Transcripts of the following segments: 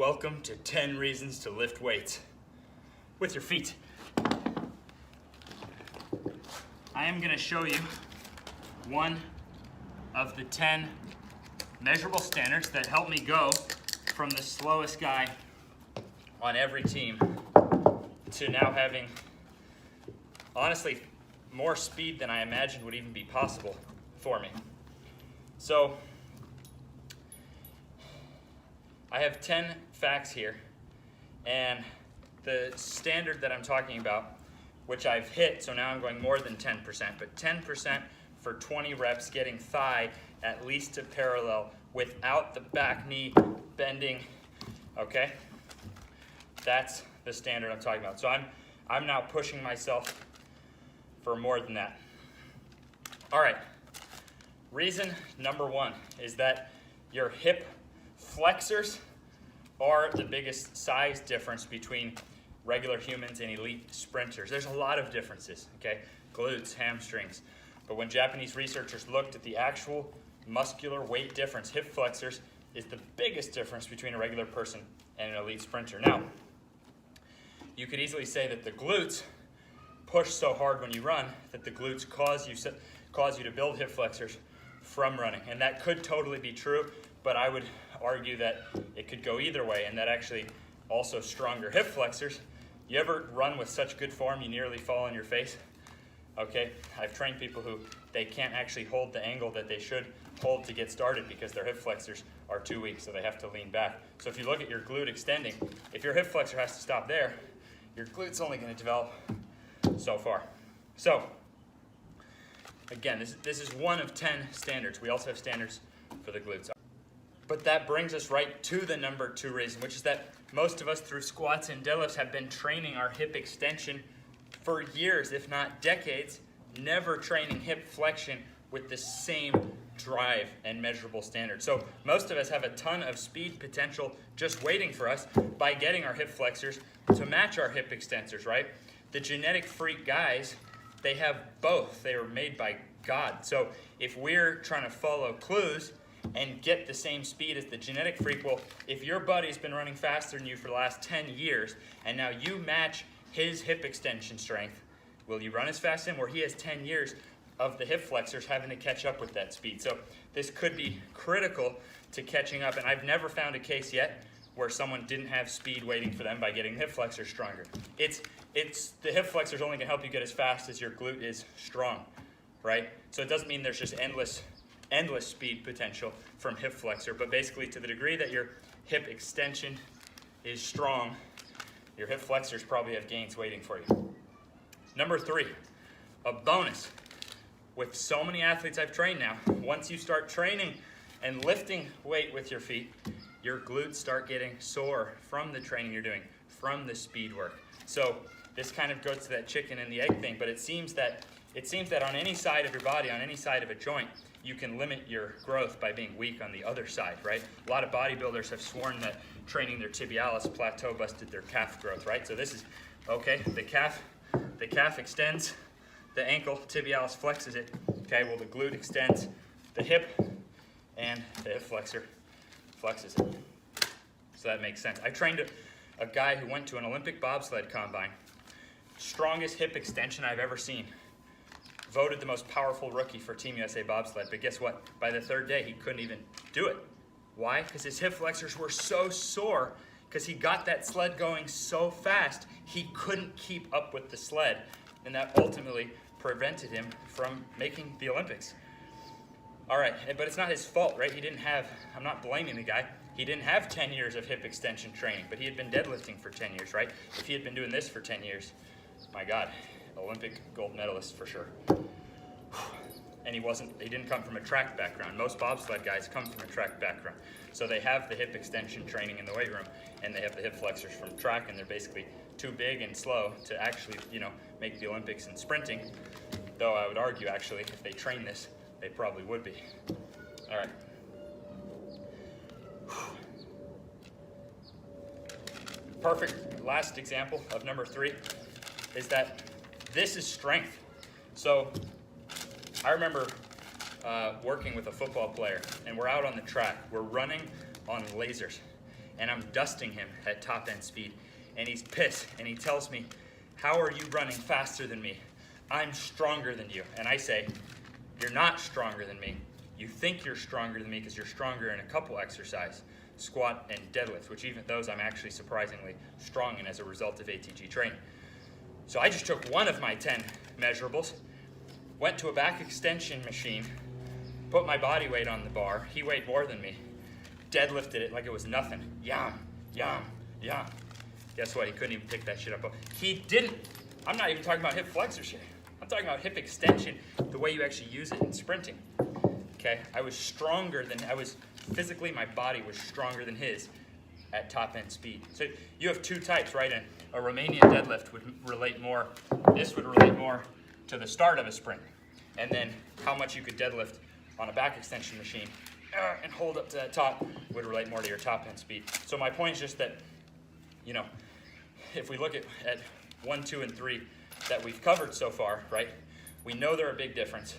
Welcome to 10 reasons to lift weights with your feet. I am going to show you one of the 10 measurable standards that help me go from the slowest guy on every team to now having, honestly, more speed than I imagined would even be possible for me. So, I have 10 facts here, and the standard that I'm talking about, which I've hit, so now I'm going more than 10%, but 10% for 20 reps, getting thigh at least to parallel without the back knee bending, okay? That's the standard I'm talking about. So I'm now pushing myself for more than that. All right, reason number one is that your hip flexors are the biggest size difference between regular humans and elite sprinters. There's a lot of differences, okay? Glutes, hamstrings. But when Japanese researchers looked at the actual muscular weight difference, hip flexors is the biggest difference between a regular person and an elite sprinter. Now, you could easily say that the glutes push so hard when you run that the glutes cause you to build hip flexors from running. And that could totally be true, but I would argue that it could go either way, and that actually also stronger hip flexors. You ever run with such good form you nearly fall on your face? Okay, I've trained people who they can't actually hold the angle that they should hold to get started because their hip flexors are too weak, so they have to lean back. So if you look at your glute extending, if your hip flexor has to stop there, your glute's only going to develop so far. So, again, this is one of 10 standards. We also have standards for the glutes. But that brings us right to the number 2 reason, which is that most of us through squats and deadlifts have been training our hip extension for years, if not decades, never training hip flexion with the same drive and measurable standard. So most of us have a ton of speed potential just waiting for us by getting our hip flexors to match our hip extensors, right? The genetic freak guys, they have both. They were made by God. So if we're trying to follow clues and get the same speed as the genetic freak, well, if your buddy's been running faster than you for the last 10 years and now you match his hip extension strength, will you run as fast as him? Or he has 10 years of the hip flexors having to catch up with that speed. So this could be critical to catching up, and I've never found a case yet where someone didn't have speed waiting for them by getting hip flexors stronger. It's the hip flexors only can help you get as fast as your glute is strong, right? So it doesn't mean there's just endless speed potential from hip flexor, but basically to the degree that your hip extension is strong, your hip flexors probably have gains waiting for you. Number 3, a bonus. With so many athletes I've trained now, once you start training and lifting weight with your feet, your glutes start getting sore from the training you're doing, from the speed work. So this kind of goes to that chicken and the egg thing, but it seems that on any side of your body, on any side of a joint, you can limit your growth by being weak on the other side, right? A lot of bodybuilders have sworn that training their tibialis plateau busted their calf growth, right? So this is, okay, the calf extends, the ankle, tibialis flexes it. Okay, well the glute extends the hip, and the hip flexor flexes it. So that makes sense. I trained a guy who went to an Olympic bobsled combine. Strongest hip extension I've ever seen. Voted the most powerful rookie for Team USA bobsled, but guess what? By the 3rd day, he couldn't even do it. Why? Because his hip flexors were so sore because he got that sled going so fast, he couldn't keep up with the sled, and that ultimately prevented him from making the Olympics. All right, but it's not his fault, right? I'm not blaming the guy. He didn't have 10 years of hip extension training, but he had been deadlifting for 10 years, right? If he had been doing this for 10 years, my God, Olympic gold medalist for sure. And he didn't come from a track background. Most bobsled guys come from a track background. So they have the hip extension training in the weight room, and they have the hip flexors from track, and they're basically too big and slow to actually, make the Olympics in sprinting. Though I would argue, actually, if they train this, they probably would be. All right. Perfect last example of number 3 is that this is strength. So I remember working with a football player, and we're out on the track. We're running on lasers. and I'm dusting him at top end speed. And he's pissed, and he tells me, how are you running faster than me? I'm stronger than you. And I say, you're not stronger than me. You think you're stronger than me because you're stronger in a couple exercises, squat and deadlift, which even those I'm actually surprisingly strong in as a result of ATG training. So I just took one of my 10 measurables, went to a back extension machine, put my body weight on the bar. He weighed more than me. Deadlifted it like it was nothing. Yum, yum, yum. Guess what? He couldn't even pick that shit up. He didn't. I'm not even talking about hip flexors here. I'm talking about hip extension, the way you actually use it in sprinting. Okay? I was stronger than, physically my body was stronger than his at top end speed. So you have two types, right? And a Romanian deadlift would relate more, this would relate more to the start of a sprint. And then how much you could deadlift on a back extension machine and hold up to that top would relate more to your top end speed. So my point is just that, you know, if we look at 1, 2, and 3 that we've covered so far, right, we know they're a big difference.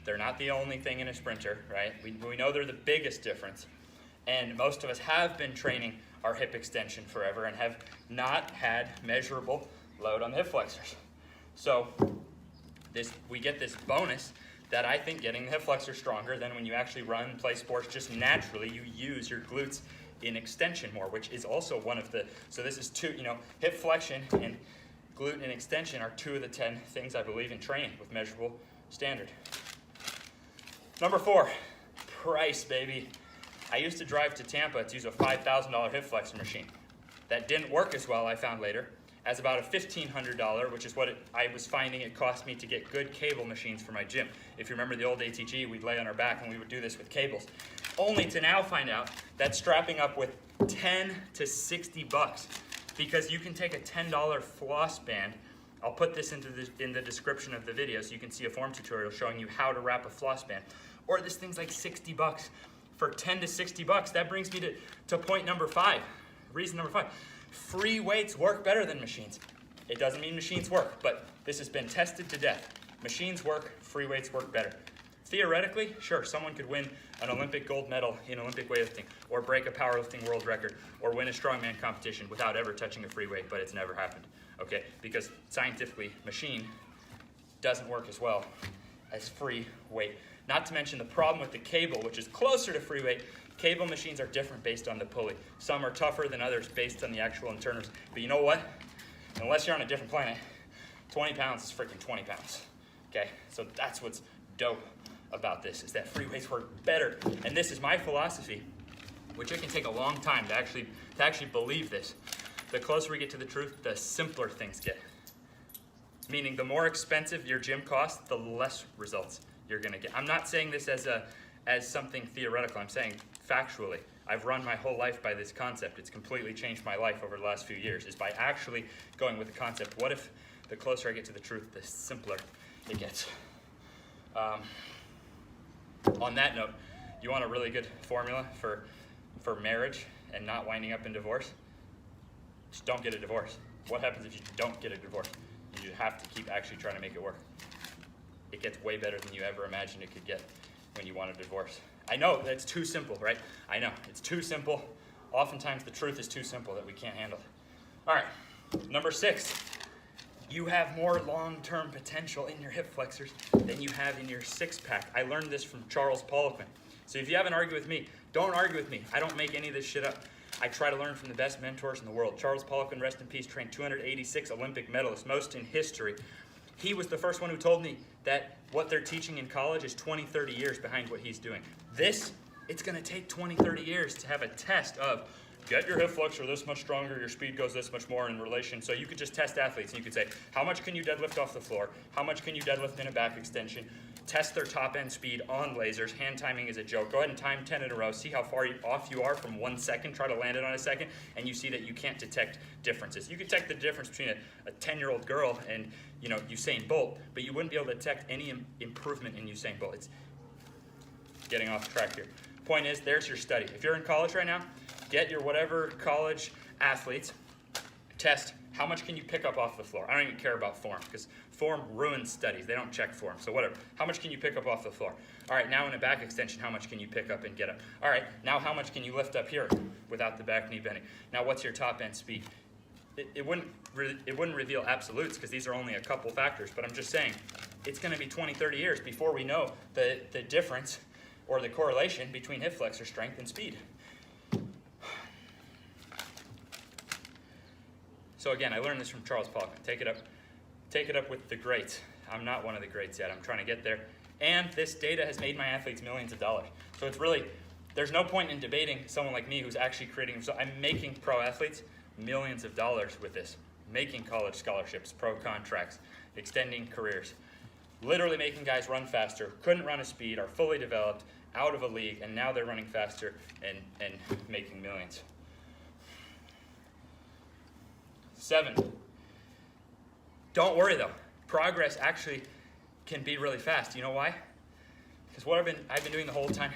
They're not the only thing in a sprinter, right? We know they're the biggest difference. And most of us have been training our hip extension forever and have not had measurable load on the hip flexors. So we get this bonus that I think getting the hip flexor stronger than when you actually run, play sports, just naturally you use your glutes in extension more, which is also one of the, so this is two, you know, hip flexion and glute and extension are 2 of the 10 things I believe in training with measurable standard. Number 4, price, baby. I used to drive to Tampa to use a $5,000 hip flexor machine. That didn't work as well, I found later, as about a $1,500, which is what I was finding it cost me to get good cable machines for my gym. If you remember the old ATG, we'd lay on our back and we would do this with cables. Only to now find out that strapping up with 10 to 60 bucks, because you can take a $10 floss band. I'll put this in the description of the video so you can see a form tutorial showing you how to wrap a floss band. Or this thing's like 60 bucks. For 10 to 60 bucks, that brings me to point number 5. Reason number 5. Free weights work better than machines. It doesn't mean machines work, but this has been tested to death. Machines work, free weights work better. Theoretically, sure, someone could win an Olympic gold medal in Olympic weightlifting, or break a powerlifting world record, or win a strongman competition without ever touching a free weight, but it's never happened, okay? Because scientifically, machine doesn't work as well as free weight. Not to mention the problem with the cable, which is closer to free weight. Cable machines are different based on the pulley. Some are tougher than others based on the actual internals. But you know what? Unless you're on a different planet, 20 pounds is freaking 20 pounds, okay? So that's what's dope about this, is that free weights work better. And this is my philosophy, which it can take a long time to actually believe this. The closer we get to the truth, the simpler things get. Meaning the more expensive your gym costs, the less results you're gonna get. I'm not saying this as something theoretical, I'm saying factually. I've run my whole life by this concept. It's completely changed my life over the last few years, is by actually going with the concept. What if the closer I get to the truth, the simpler it gets? On that note, you want a really good formula for marriage and not winding up in divorce? Just don't get a divorce. What happens if you don't get a divorce? You have to keep actually trying to make it work. It gets way better than you ever imagined it could get when you want a divorce. I know that's too simple, right? I know, it's too simple. Oftentimes the truth is too simple that we can't handle. All right, number 6. You have more long-term potential in your hip flexors than you have in your six-pack. I learned this from Charles Poliquin. So if you haven't argued with me, don't argue with me. I don't make any of this shit up. I try to learn from the best mentors in the world. Charles Poliquin, rest in peace, trained 286 Olympic medalists, most in history. He was the first one who told me that what they're teaching in college is 20, 30 years behind what he's doing. This, it's gonna take 20, 30 years to have a test of, get your hip flexor this much stronger, your speed goes this much more in relation. So you could just test athletes and you could say, how much can you deadlift off the floor? How much can you deadlift in a back extension? Test their top end speed on lasers. Hand timing is a joke. Go ahead and time 10 in a row. See how far off you are from 1 second. Try to land it on a second, and you see that you can't detect differences. You can detect the difference between a 10-year-old girl and Usain Bolt, but you wouldn't be able to detect any improvement in Usain Bolt. It's getting off track here. Point is, there's your study. If you're in college right now, get your whatever college athletes, test How much can you pick up off the floor? I don't even care about form, because form ruins studies. They don't check form, so whatever. How much can you pick up off the floor? All right, now in a back extension, how much can you pick up and get up? All right, now how much can you lift up here without the back knee bending? Now what's your top end speed? It wouldn't reveal absolutes, because these are only a couple factors, but I'm just saying it's going to be 20, 30 years before we know the difference or the correlation between hip flexor strength and speed. So again, I learned this from Charles Poliquin. Take it up with the greats. I'm not one of the greats yet. I'm trying to get there. And this data has made my athletes millions of dollars. So it's really, there's no point in debating someone like me who's actually creating, so I'm making pro athletes millions of dollars with this, making college scholarships, pro contracts, extending careers, literally making guys run faster, couldn't run a speed, are fully developed, out of a league, and now they're running faster and making millions. 7, don't worry though. Progress actually can be really fast. You know why? Because what I've been doing the whole time,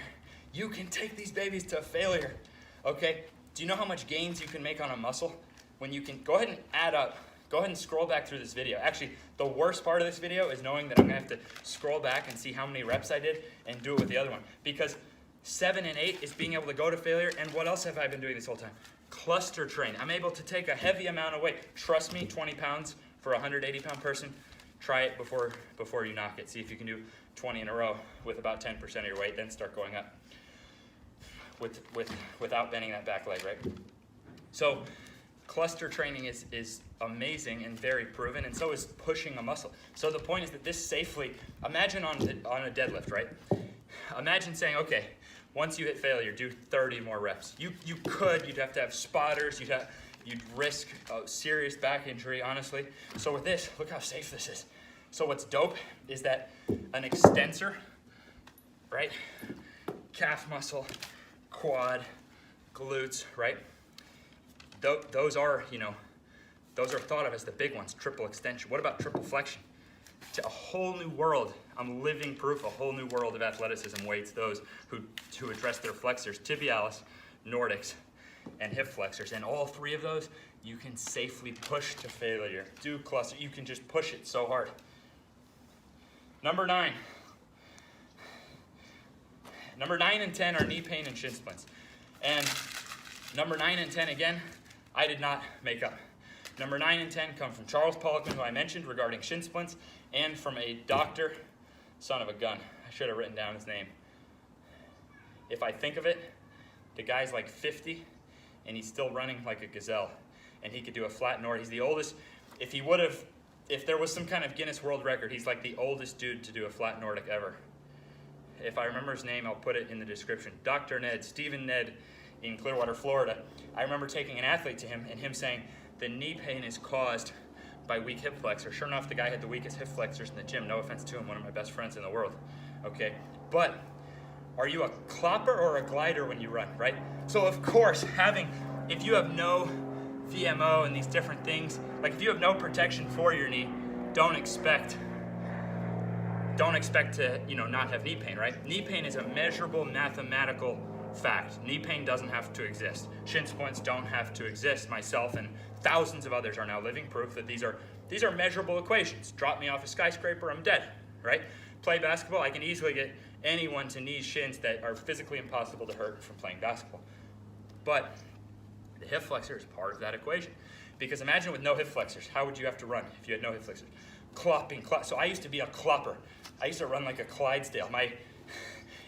you can take these babies to failure, okay? Do you know how much gains you can make on a muscle? When you can, go ahead and add up. Go ahead and scroll back through this video. Actually, the worst part of this video is knowing that I'm gonna have to scroll back and see how many reps I did and do it with the other one. Because 7 and 8 is being able to go to failure, and what else have I been doing this whole time? Cluster train. I'm able to take a heavy amount of weight. Trust me, 20 pounds for a 180-pound person. Try it before you knock it. See if you can do 20 in a row with about 10% of your weight, then start going up without bending that back leg, right? So cluster training is amazing and very proven, and so is pushing a muscle. So the point is that this safely, imagine on a deadlift, right? Imagine saying, okay, once you hit failure, do 30 more reps. You'd have to have spotters, you'd risk a serious back injury, honestly. So with this, look how safe this is. So what's dope is that an extensor, right? Calf muscle, quad, glutes, right? Those are thought of as the big ones, triple extension. What about triple flexion? To a whole new world. I'm living proof, a whole new world of athleticism waits those who address their flexors, tibialis, Nordics, and hip flexors. And all 3 of those, you can safely push to failure. Do cluster, you can just push it so hard. Number 9. Number 9 and 10 are knee pain and shin splints. And number 9 and 10, again, I did not make up. Number 9 and 10 come from Charles Poliquin, who I mentioned regarding shin splints, and from a doctor, son of a gun. I should have written down his name. If I think of it, the guy's like 50, and he's still running like a gazelle, and he could do a flat Nordic. He's the oldest. If there was some kind of Guinness World Record, he's like the oldest dude to do a flat Nordic ever. If I remember his name, I'll put it in the description. Dr. Ned, Stephen Ned in Clearwater, Florida. I remember taking an athlete to him and him saying, the knee pain is caused by weak hip flexor. Sure enough, the guy had the weakest hip flexors in the gym. No offense to him, one of my best friends in the world. Okay, but are you a clopper or a glider when you run, right? So of course, if you have no VMO and these different things, like if you have no protection for your knee, don't expect to, not have knee pain, right? Knee pain is a measurable mathematical fact. Knee pain doesn't have to exist. Shin splints don't have to exist. Myself and thousands of others are now living proof that these are measurable equations. Drop me off a skyscraper, I'm dead, right? Play basketball, I can easily get anyone to knee shins that are physically impossible to hurt from playing basketball. But the hip flexor is part of that equation. Because imagine with no hip flexors, how would you have to run if you had no hip flexors? Clopping. So I used to be a clopper. I used to run like a Clydesdale.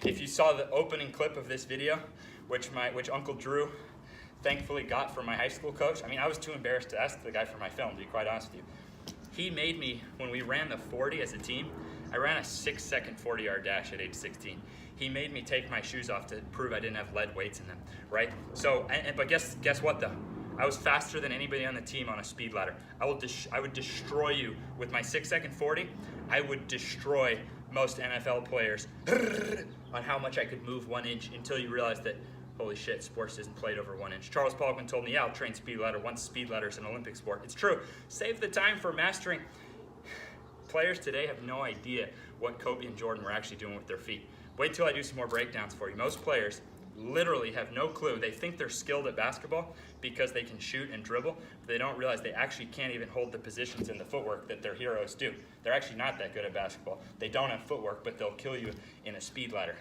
If you saw the opening clip of this video, which Uncle Drew thankfully got from my high school coach, I was too embarrassed to ask the guy for my film, to be quite honest with you. He made me, when we ran the 40 as a team, I ran a 6-second 40-yard dash at age 16. He made me take my shoes off to prove I didn't have lead weights in them, right? So, but guess what though? I was faster than anybody on the team on a speed ladder. I would destroy you with my 6-second 40. I would destroy most NFL players on how much I could move 1 inch until you realize that, holy shit, sports isn't played over 1 inch. Charles Poliquin told me, yeah, I'll train speed ladder once speed ladder is an Olympic sport. It's true. Save the time for mastering. Players today have no idea what Kobe and Jordan were actually doing with their feet. Wait till I do some more breakdowns for you. Most players literally have no clue. They think they're skilled at basketball because they can shoot and dribble, but they don't realize they actually can't even hold the positions in the footwork that their heroes do. They're actually not that good at basketball. They don't have footwork, but they'll kill you in a speed ladder.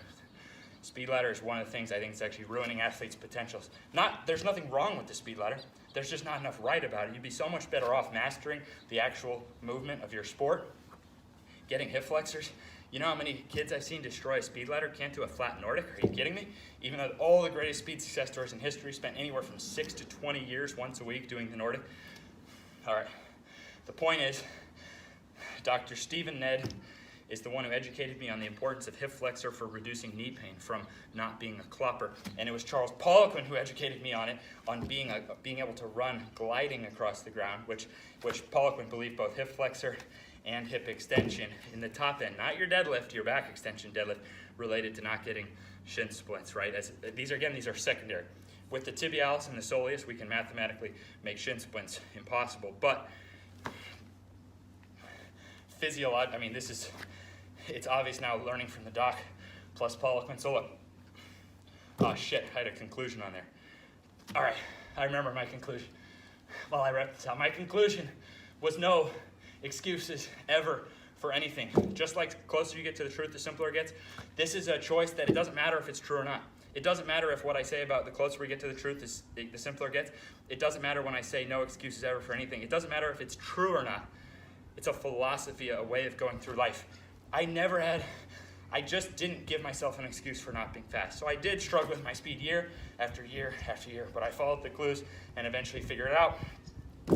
Speed ladder is one of the things I think is actually ruining athletes' potentials. There's nothing wrong with the speed ladder. There's just not enough right about it. You'd be so much better off mastering the actual movement of your sport, getting hip flexors. You know how many kids I've seen destroy a speed ladder can't do a flat Nordic? Are you kidding me? Even though all the greatest speed success stories in history spent anywhere from 6 to 20 years once a week doing the Nordic. All right, the point is, Dr. Stephen Ned is the one who educated me on the importance of hip flexor for reducing knee pain from not being a clopper. And it was Charles Poliquin who educated me on it, on being able to run gliding across the ground, which Poliquin believed both hip flexor and hip extension in the top end, not your deadlift, your back extension deadlift, related to not getting shin splints, right? These are secondary. With the tibialis and the soleus, we can mathematically make shin splints impossible, but it's obvious now learning from the doc plus Poliquin. So look, oh shit, I had a conclusion on there. All right, I remember my conclusion. Well, I wrote this out. My conclusion was no excuses ever for anything. Just like the closer you get to the truth, the simpler it gets. This is a choice that it doesn't matter if it's true or not. It doesn't matter if what I say about the closer we get to the truth, the simpler it gets. It doesn't matter when I say no excuses ever for anything. It doesn't matter if it's true or not. It's a philosophy, a way of going through life. I just didn't give myself an excuse for not being fast. So I did struggle with my speed year after year after year, but I followed the clues and eventually figured it out.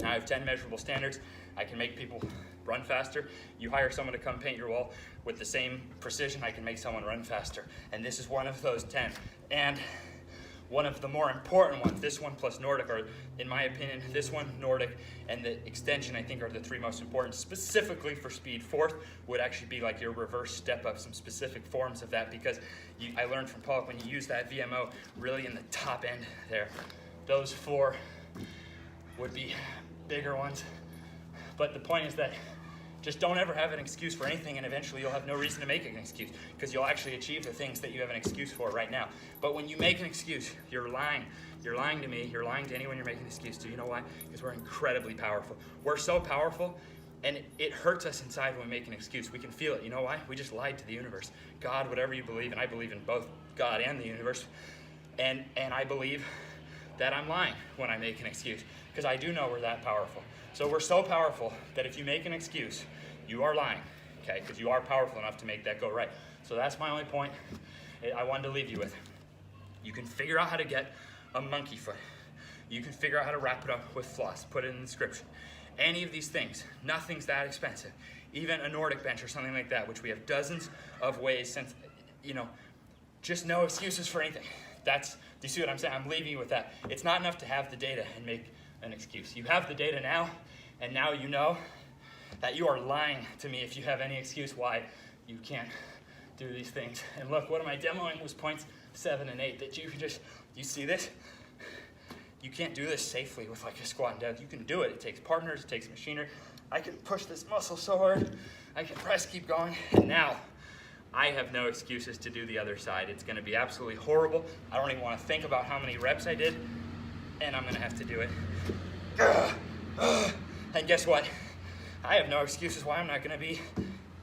Now I have 10 measurable standards. I can make people run faster. You hire someone to come paint your wall with the same precision, I can make someone run faster. And this is one of those 10. And one of the more important ones, this one plus Nordic, are, in my opinion, this one, Nordic, and the extension, I think, are the three most important, specifically for speed. Fourth would actually be like your reverse step up, some specific forms of that, because I learned from Paul, when you use that VMO really in the top end there, those four would be bigger ones. But the point is that just don't ever have an excuse for anything, and eventually you'll have no reason to make an excuse, because you'll actually achieve the things that you have an excuse for right now. But when you make an excuse, you're lying. You're lying to me. You're lying to anyone you're making an excuse to. You know why? Because we're incredibly powerful. We're so powerful, and it hurts us inside when we make an excuse. We can feel it. You know why? We just lied to the universe. God, whatever you believe, and I believe in both God and the universe, and I believe that I'm lying when I make an excuse, because I do know we're that powerful. So we're so powerful that if you make an excuse, you are lying, okay? Because you are powerful enough to make that go right. So that's my only point I wanted to leave you with. You can figure out how to get a monkey foot. You can figure out how to wrap it up with floss, put it in the description. Any of these things, nothing's that expensive. Even a Nordic bench or something like that, which we have dozens of ways since, just no excuses for anything. Do you see what I'm saying? I'm leaving you with that. It's not enough to have the data and make an excuse. You have the data now, and now you know that you are lying to me if you have any excuse why you can't do these things. And look, what am I demoing was points 7 and 8, that you see this? You can't do this safely with like a squat and deadlift. You can do it. It takes partners, it takes machinery. I can push this muscle so hard. I can press, keep going. And now I have no excuses to do the other side. It's gonna be absolutely horrible. I don't even wanna think about how many reps I did, and I'm gonna have to do it. And guess what? I have no excuses why I'm not gonna be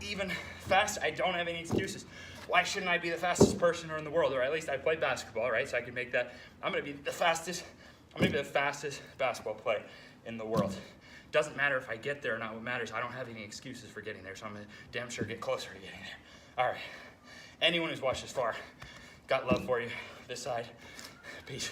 even fast. I don't have any excuses. Why shouldn't I be the fastest person in the world? Or at least I play basketball, right? So I can make that. I'm gonna be the fastest basketball player in the world. Doesn't matter if I get there or not. What matters, I don't have any excuses for getting there, so I'm gonna damn sure get closer to getting there. All right, anyone who's watched this far, got love for you, this side, peace.